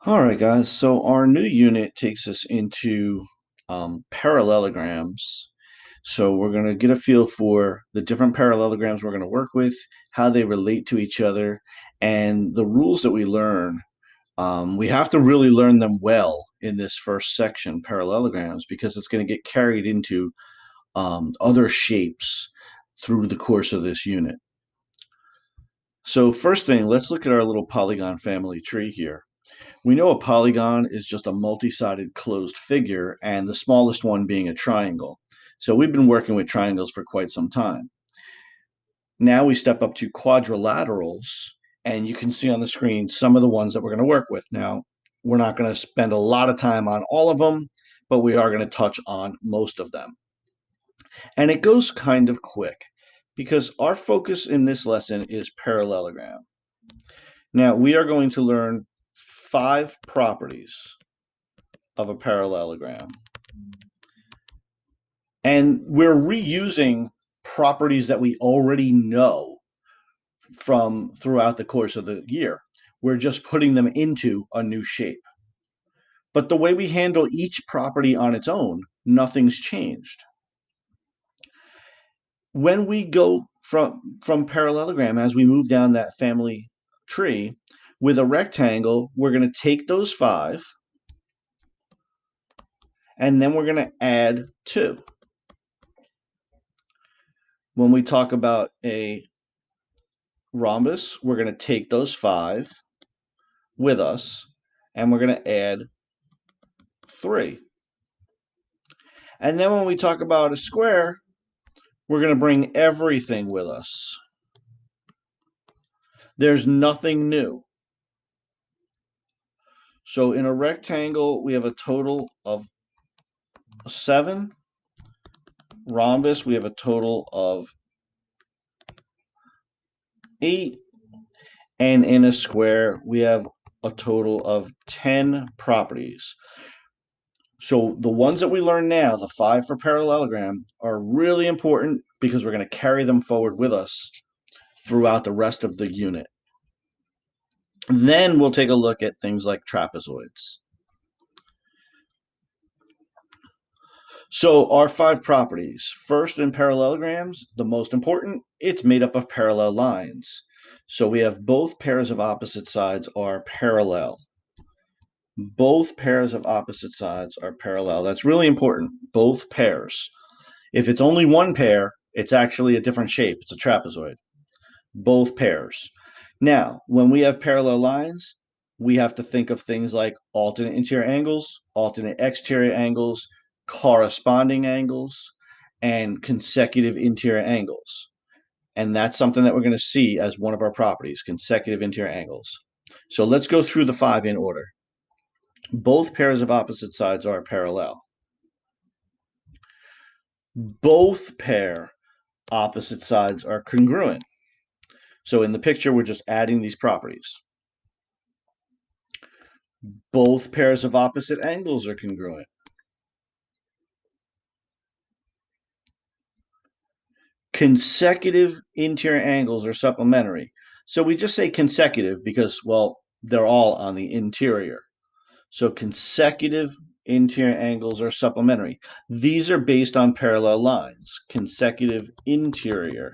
All right, guys. So our new unit takes us into parallelograms. So we're going to get a feel for the different parallelograms we're going to work with, how they relate to each other, and the rules that we learn. We have to really learn them well in this first section, parallelograms, because it's going to get carried into other shapes through the course of this unit. So first thing, let's look at our little polygon family tree here. We know a polygon is just a multi-sided closed figure, and the smallest one being a triangle. So we've been working with triangles for quite some time. Now we step up to quadrilaterals, and you can see on the screen some of the ones that we're going to work with. Now, we're not going to spend a lot of time on all of them, but we are going to touch on most of them. And it goes kind of quick because our focus in this lesson is parallelogram. Now, we are going to learn 5 properties of a parallelogram. And we're reusing properties that we already know from throughout the course of the year. We're just putting them into a new shape. But the way we handle each property on its own, nothing's changed. When we go from parallelogram, as we move down that family tree, with a rectangle, we're going to take those 5, and then we're going to add 2. When we talk about a rhombus, we're going to take those 5 with us, and we're going to add 3. And then when we talk about a square, we're going to bring everything with us. There's nothing new. So in a rectangle, we have a total of 7. Rhombus, we have a total of 8. And in a square, we have a total of 10 properties. So the ones that we learn now, the 5 for parallelogram, are really important because we're going to carry them forward with us throughout the rest of the unit. Then we'll take a look at things like trapezoids. So our 5 properties. First, in parallelograms, the most important, it's made up of parallel lines. So we have both pairs of opposite sides are parallel. Both pairs of opposite sides are parallel. That's really important, both pairs. If it's only one pair, it's actually a different shape. It's a trapezoid. Both pairs. Now, when we have parallel lines, we have to think of things like alternate interior angles, alternate exterior angles, corresponding angles, and consecutive interior angles. And that's something that we're going to see as one of our properties, consecutive interior angles. So let's go through the 5 in order. Both pairs of opposite sides are parallel. Both pair opposite sides are congruent. So in the picture, we're just adding these properties. Both pairs of opposite angles are congruent. Consecutive interior angles are supplementary. So we just say consecutive because, well, they're all on the interior. So consecutive interior angles are supplementary. These are based on parallel lines. Consecutive interior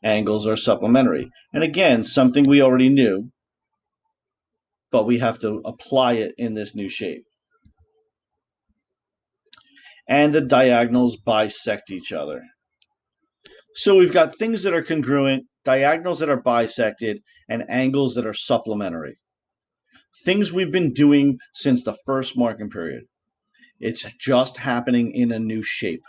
angles are supplementary. And again, something we already knew, but we have to apply it in this new shape. And the diagonals bisect each other. So we've got things that are congruent, diagonals that are bisected, and angles that are supplementary. Things we've been doing since the first marking period. It's just happening in a new shape.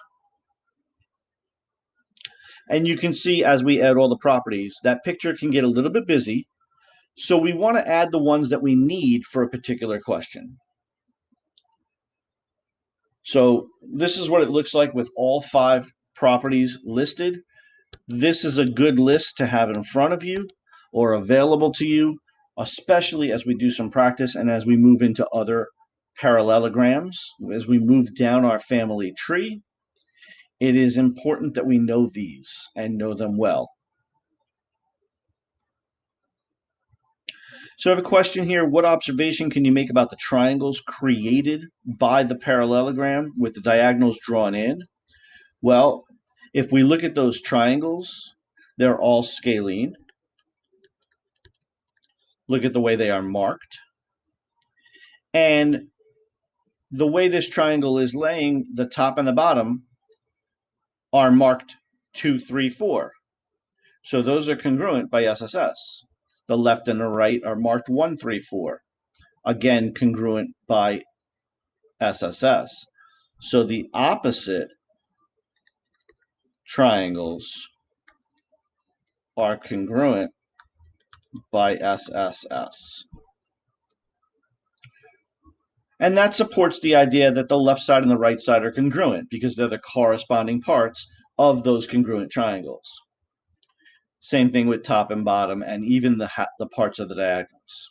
And you can see as we add all the properties, that picture can get a little bit busy. So we want to add the ones that we need for a particular question. So this is what it looks like with all 5 properties listed. This is a good list to have in front of you or available to you, especially as we do some practice and as we move into other parallelograms. As we move down our family tree, it is important that we know these and know them well. So I have a question here. What observation can you make about the triangles created by the parallelogram with the diagonals drawn in? Well, if we look at those triangles, they're all scalene. Look at the way they are marked. And the way this triangle is laying, the top and the bottom are marked 2, 3, 4. So those are congruent by SSS. The left and the right are marked 1, 3, 4. Again, congruent by SSS. So the opposite triangles are congruent by SSS. And that supports the idea that the left side and the right side are congruent because they're the corresponding parts of those congruent triangles. Same thing with top and bottom, and even the parts of the diagonals.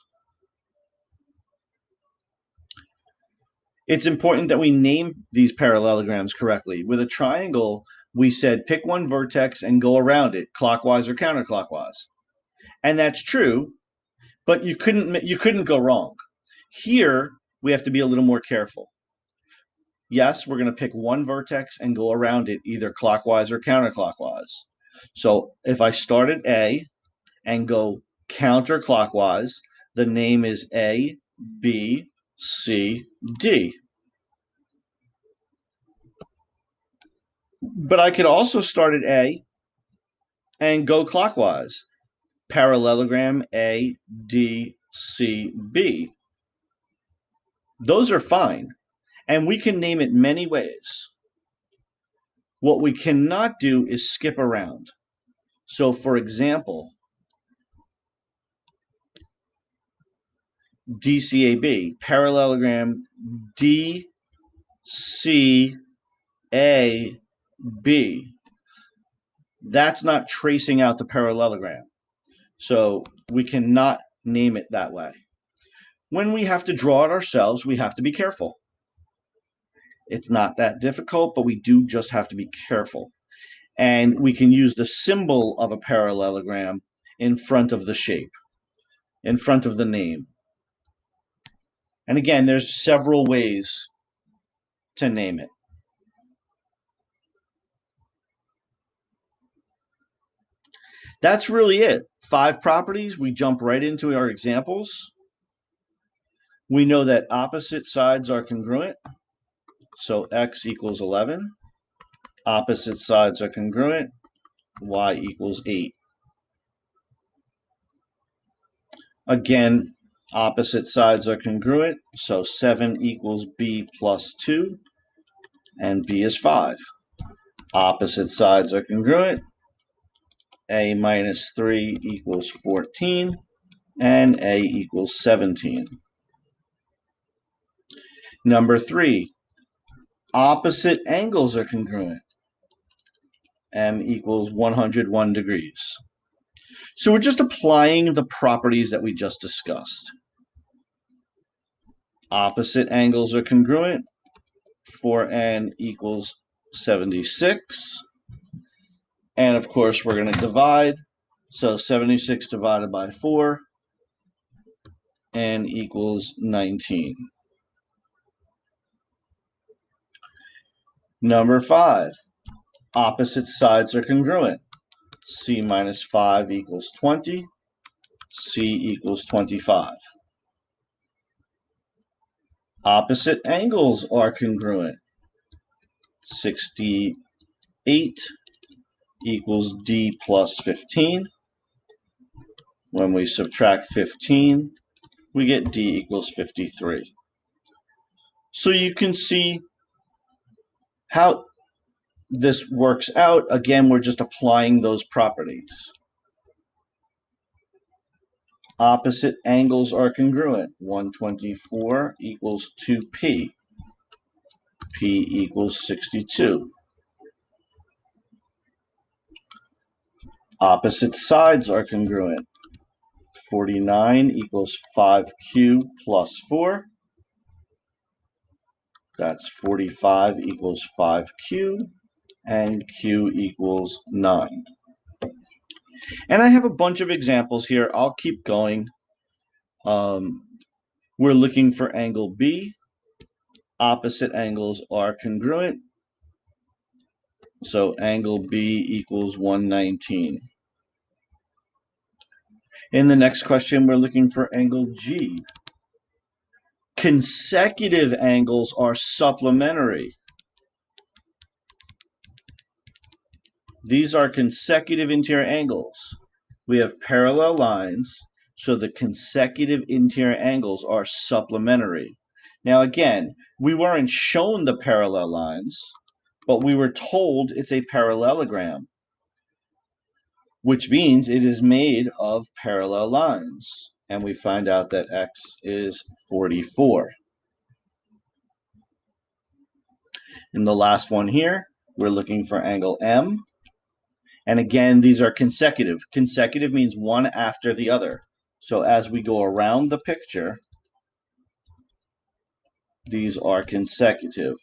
It's important that we name these parallelograms correctly. With a triangle, we said pick one vertex and go around it, clockwise or counterclockwise. And that's true, but you couldn't go wrong. Here, we have to be a little more careful. Yes, we're going to pick one vertex and go around it either clockwise or counterclockwise. So if I start at A and go counterclockwise, the name is A, B, C, D. But I could also start at A and go clockwise. Parallelogram A, D, C, B. Those are fine. And we can name it many ways. What we cannot do is skip around. So for example, DCAB, parallelogram DCAB. That's not tracing out the parallelogram. So we cannot name it that way. When we have to draw it ourselves, we have to be careful. It's not that difficult, but we do just have to be careful. And we can use the symbol of a parallelogram in front of the shape, in front of the name. And again, there's several ways to name it. That's really it. 5 properties. We jump right into our examples. We know that opposite sides are congruent. So x equals 11. Opposite sides are congruent. Y equals 8. Again, opposite sides are congruent. So 7 equals b plus 2. And b is 5. Opposite sides are congruent. A minus 3 equals 14. And A equals 17. Number 3, opposite angles are congruent. M equals 101 degrees. So we're just applying the properties that we just discussed. Opposite angles are congruent. 4n equals 76. And of course, we're going to divide. So 76 divided by 4, n equals 19. Number 5, opposite sides are congruent. C minus 5 equals 20. C equals 25. Opposite angles are congruent. 68 equals D plus 15. When we subtract 15, we get D equals 53. So you can see how this works out. Again, we're just applying those properties. Opposite angles are congruent. 124 equals 2p. P equals 62. Opposite sides are congruent. 49 equals 5q plus 4. That's 45 equals 5q, and q equals 9. And I have a bunch of examples here. I'll keep going. We're looking for angle B. Opposite angles are congruent. So angle B equals 119. In the next question, we're looking for angle G. Consecutive angles are supplementary. These are consecutive interior angles. We have parallel lines, so the consecutive interior angles are supplementary. Now again, we weren't shown the parallel lines, but we were told it's a parallelogram, which means it is made of parallel lines. And we find out that x is 44. In the last one here, we're looking for angle M. And again, these are consecutive. Consecutive means one after the other. So as we go around the picture, these are consecutive.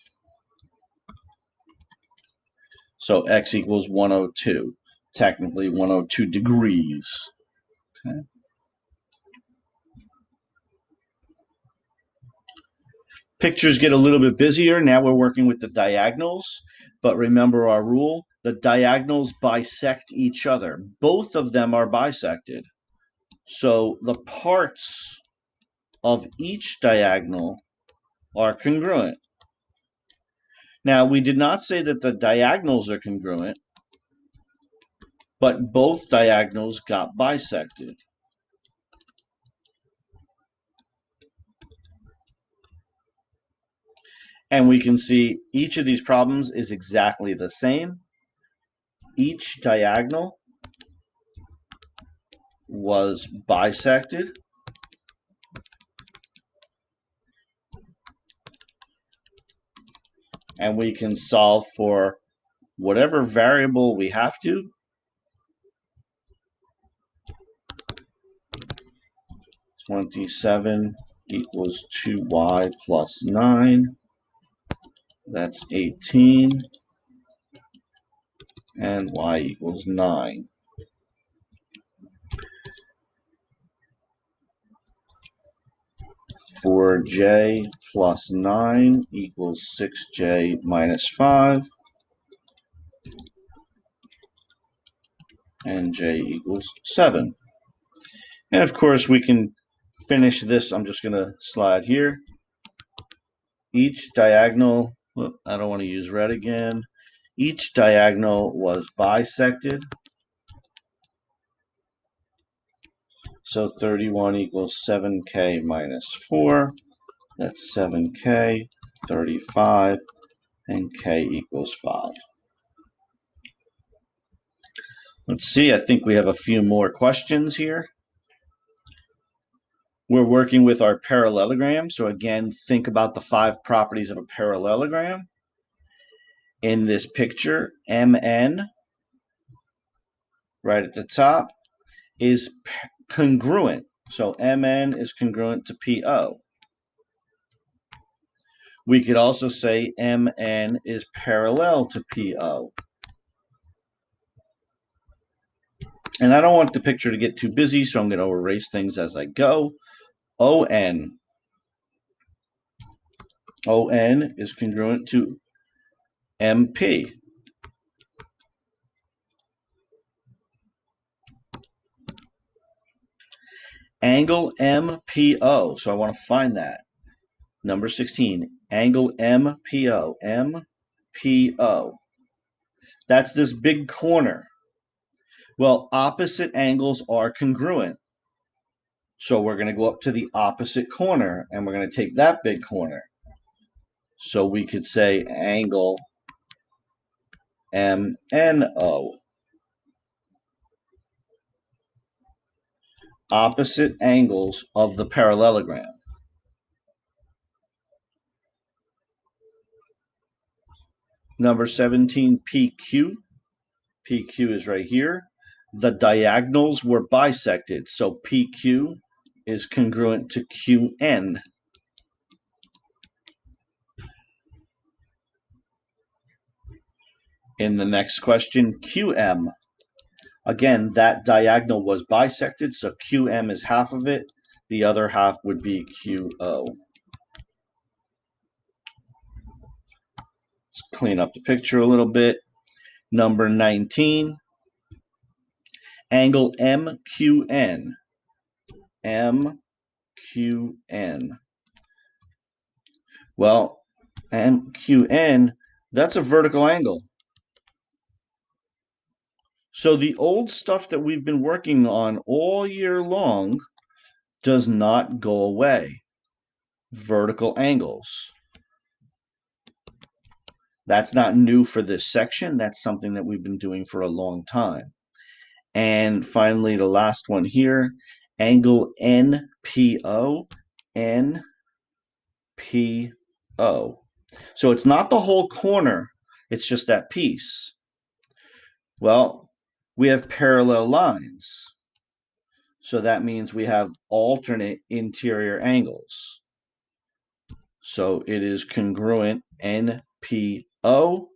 So x equals 102, technically 102 degrees. Okay. Pictures get a little bit busier. Now we're working with the diagonals, but remember our rule, the diagonals bisect each other. Both of them are bisected. So the parts of each diagonal are congruent. Now, we did not say that the diagonals are congruent, but both diagonals got bisected. And we can see each of these problems is exactly the same. Each diagonal was bisected. And we can solve for whatever variable we have to. (27) equals 2y plus 9. That's 18. And y equals 9. For j plus 9 equals 6j minus 5. And j equals 7. And of course, we can finish this. I'm just going to slide here. Each diagonal, I don't want to use red again. Each diagonal was bisected. So 31 equals 7k minus 4. That's 7k, 35, and k equals 5. Let's see, I think we have a few more questions here. We're working with our parallelogram. So again, think about the 5 properties of a parallelogram. In this picture, MN, right at the top, is congruent. So MN is congruent to PO. We could also say MN is parallel to PO. And I don't want the picture to get too busy, so I'm going to erase things as I go. ON. ON is congruent to MP. Angle MPO. So I want to find that. Number 16. Angle MPO. MPO. That's this big corner. Well, opposite angles are congruent. So we're going to go up to the opposite corner, and we're going to take that big corner. So we could say angle MNO. Opposite angles of the parallelogram. Number 17, PQ. PQ is right here. The diagonals were bisected, so PQ is congruent to QN. In the next question, QM. Again, that diagonal was bisected, so QM is half of it. The other half would be QO. Let's clean up the picture a little bit. Number 19, angle MQN. MQN. Well, MQN, that's a vertical angle. So the old stuff that we've been working on all year long does not go away. Vertical angles. That's not new for this section. That's something that we've been doing for a long time. And finally, the last one here, angle NPO. NPO. So it's not the whole corner, it's just that piece. Well, we have parallel lines. So that means we have alternate interior angles. So it is congruent, NPO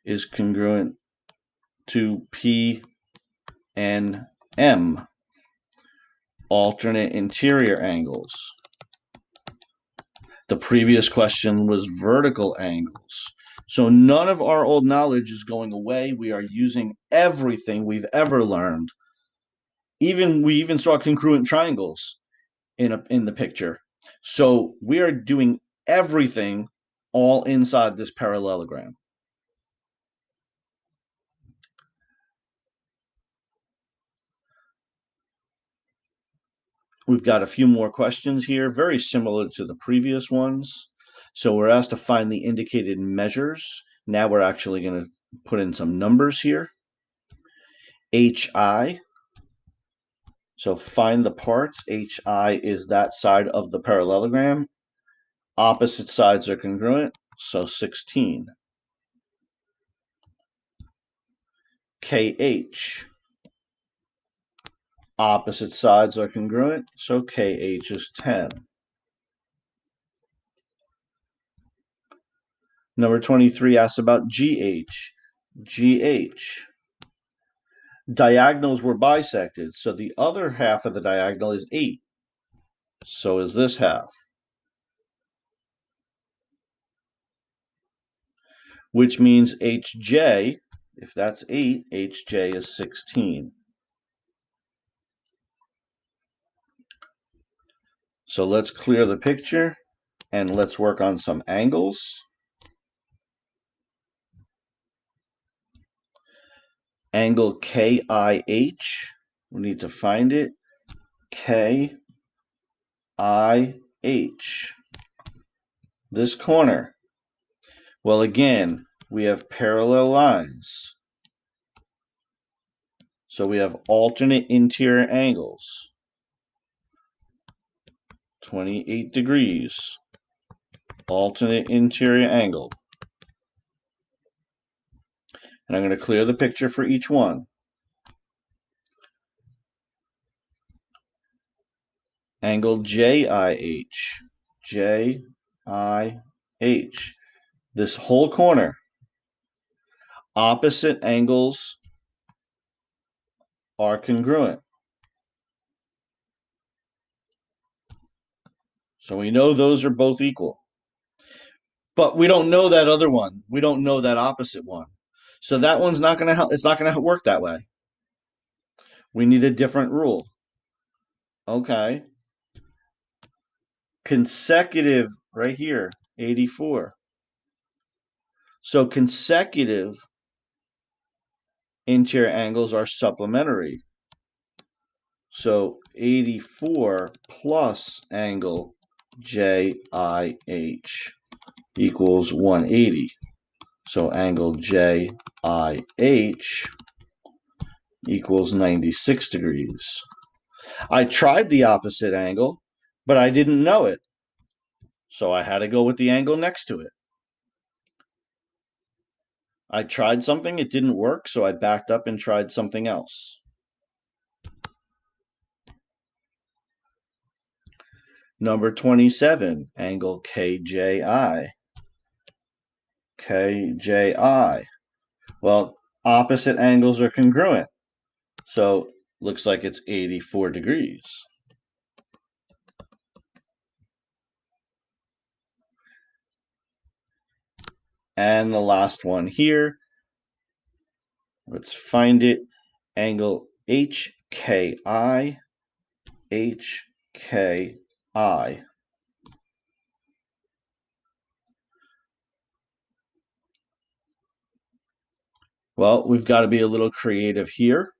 is congruent to PNM, alternate interior angles. The previous question was vertical angles. So none of our old knowledge is going away. We are using everything we've ever learned. We even saw congruent triangles in the picture. So we are doing everything all inside this parallelogram. We've got a few more questions here, very similar to the previous ones. So we're asked to find the indicated measures. Now we're actually going to put in some numbers here. HI. So find the parts. HI is that side of the parallelogram. Opposite sides are congruent, so 16. KH. Opposite sides are congruent, so KH is 10. Number 23 asks about GH. GH. Diagonals were bisected, so the other half of the diagonal is 8. So is this half. Which means HJ, if that's 8, HJ is 16. So let's clear the picture and let's work on some angles. Angle KIH, we need to find it. KIH. This corner. Well, again, we have parallel lines. So we have alternate interior angles. 28 degrees. Alternate interior angle. And I'm going to clear the picture for each one. Angle JIH. JIH. This whole corner. Opposite angles are congruent. So we know those are both equal. But we don't know that other one. We don't know that opposite one. So that one's not going to help. It's not going to work that way. We need a different rule. Okay. Consecutive right here, 84. So consecutive interior angles are supplementary. So 84 plus angle JIH equals 180. So angle JIH equals 96 degrees. I tried the opposite angle, but I didn't know it. So I had to go with the angle next to it. I tried something, it didn't work, so I backed up and tried something else. Number 27, angle KJI. KJI. Well, opposite angles are congruent. So looks like it's 84 degrees. And the last one here, let's find it, angle HKI, HKI. Well, we've got to be a little creative here.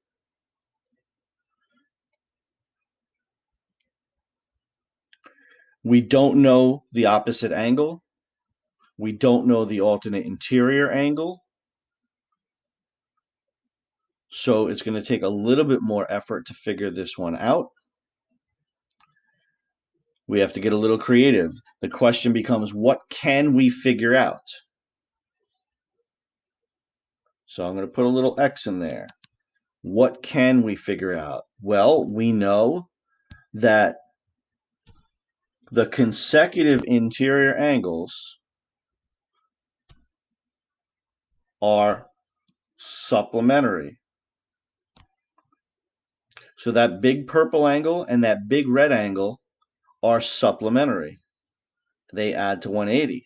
We don't know the opposite angle. We don't know the alternate interior angle. So it's going to take a little bit more effort to figure this one out. We have to get a little creative. The question becomes, what can we figure out? So I'm going to put a little X in there. What can we figure out? Well, we know that the consecutive interior angles are supplementary. So that big purple angle and that big red angle are supplementary. They add to 180.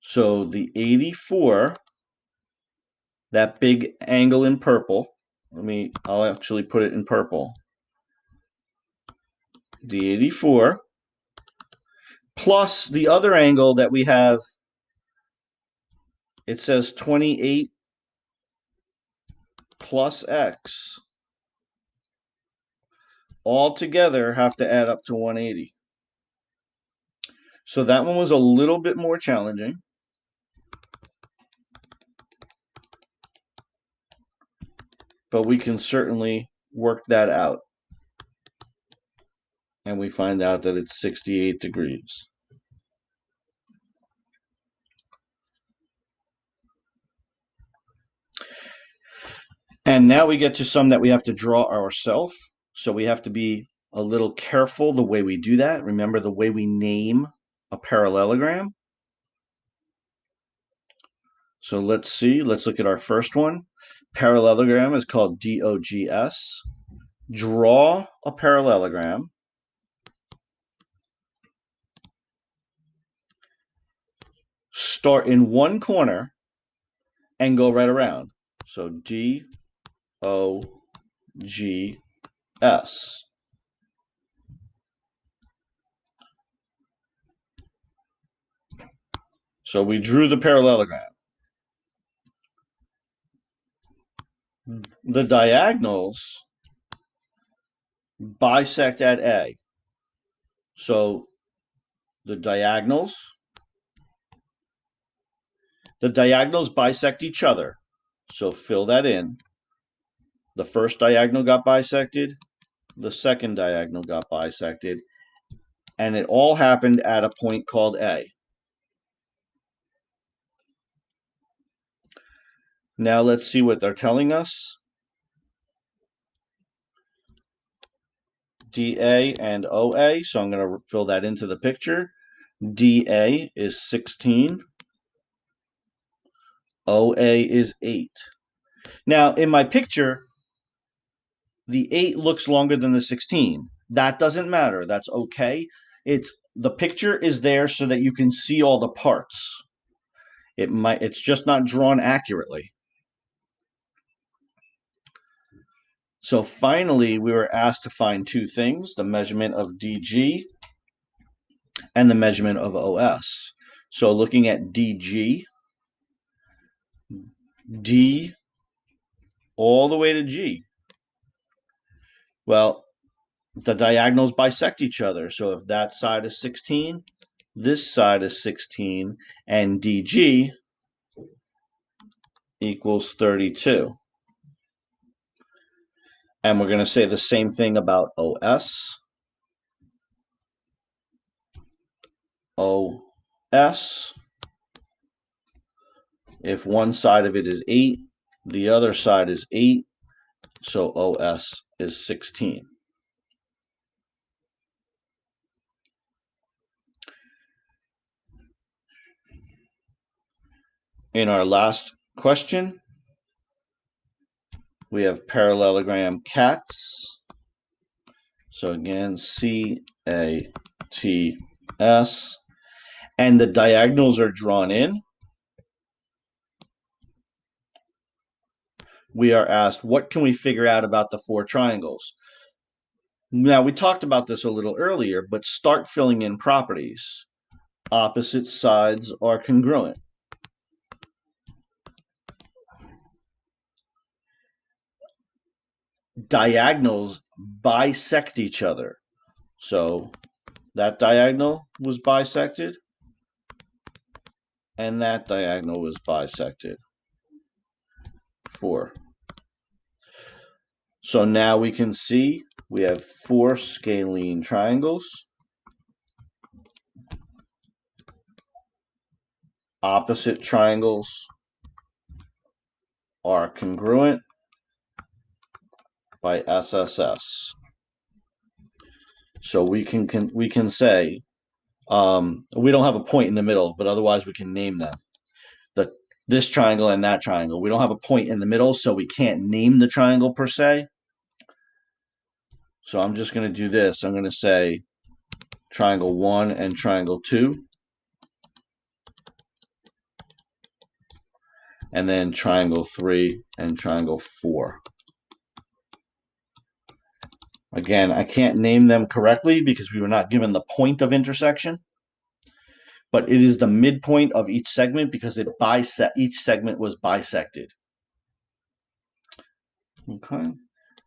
So the 84, that big angle in purple, I'll actually put it in purple. The 84 plus the other angle that we have, it says 28 plus X, all together have to add up to 180. So that one was a little bit more challenging. But we can certainly work that out. And we find out that it's 68 degrees. And now we get to some that we have to draw ourselves. So we have to be a little careful the way we do that. Remember the way we name a parallelogram. So let's see. Let's look at our first one. Parallelogram is called DOGS. Draw a parallelogram. Start in one corner and go right around. So DOGS. So we drew the parallelogram. The diagonals bisect at A. So the diagonals bisect each other. So fill that in. The first diagonal got bisected. The second diagonal got bisected. And it all happened at a point called A. Now let's see what they're telling us. DA and OA. So I'm going to fill that into the picture. DA is 16. OA is 8. Now, in my picture, the 8 looks longer than the 16. That doesn't matter. That's okay. The picture is there so that you can see all the parts. It's just not drawn accurately. So finally, we were asked to find two things, the measurement of DG and the measurement of OS. So looking at DG, D all the way to G. Well, the diagonals bisect each other. So if that side is 16, this side is 16, and DG equals 32. And we're going to say the same thing about OS. OS, if one side of it is 8, the other side is 8, so OS is 16. In our last question, we have parallelogram CATS. So again, CATS. and the diagonals are drawn in, we are asked, what can we figure out about the four triangles? Now, we talked about this a little earlier, but start filling in properties. Opposite sides are congruent. Diagonals bisect each other. So that diagonal was bisected, and that diagonal was bisected. 4. So now we can see we have 4 scalene triangles. Opposite triangles are congruent by SSS. So we can say we don't have a point in the middle, but otherwise we can name them. This triangle and that triangle. We don't have a point in the middle, so we can't name the triangle per se. So I'm just going to do this. I'm going to say triangle 1 and triangle 2. And then triangle 3 and triangle 4. Again, I can't name them correctly because we were not given the point of intersection, but it is the midpoint of each segment because each segment was bisected. Okay.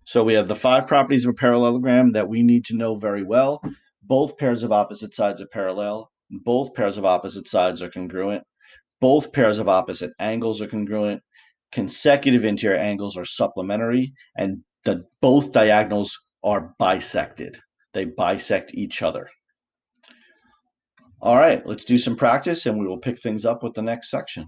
So we have the 5 properties of a parallelogram that we need to know very well. Both pairs of opposite sides are parallel. Both pairs of opposite sides are congruent. Both pairs of opposite angles are congruent. Consecutive interior angles are supplementary, and both diagonals are bisected. They bisect each other. All right, let's do some practice, and we will pick things up with the next section.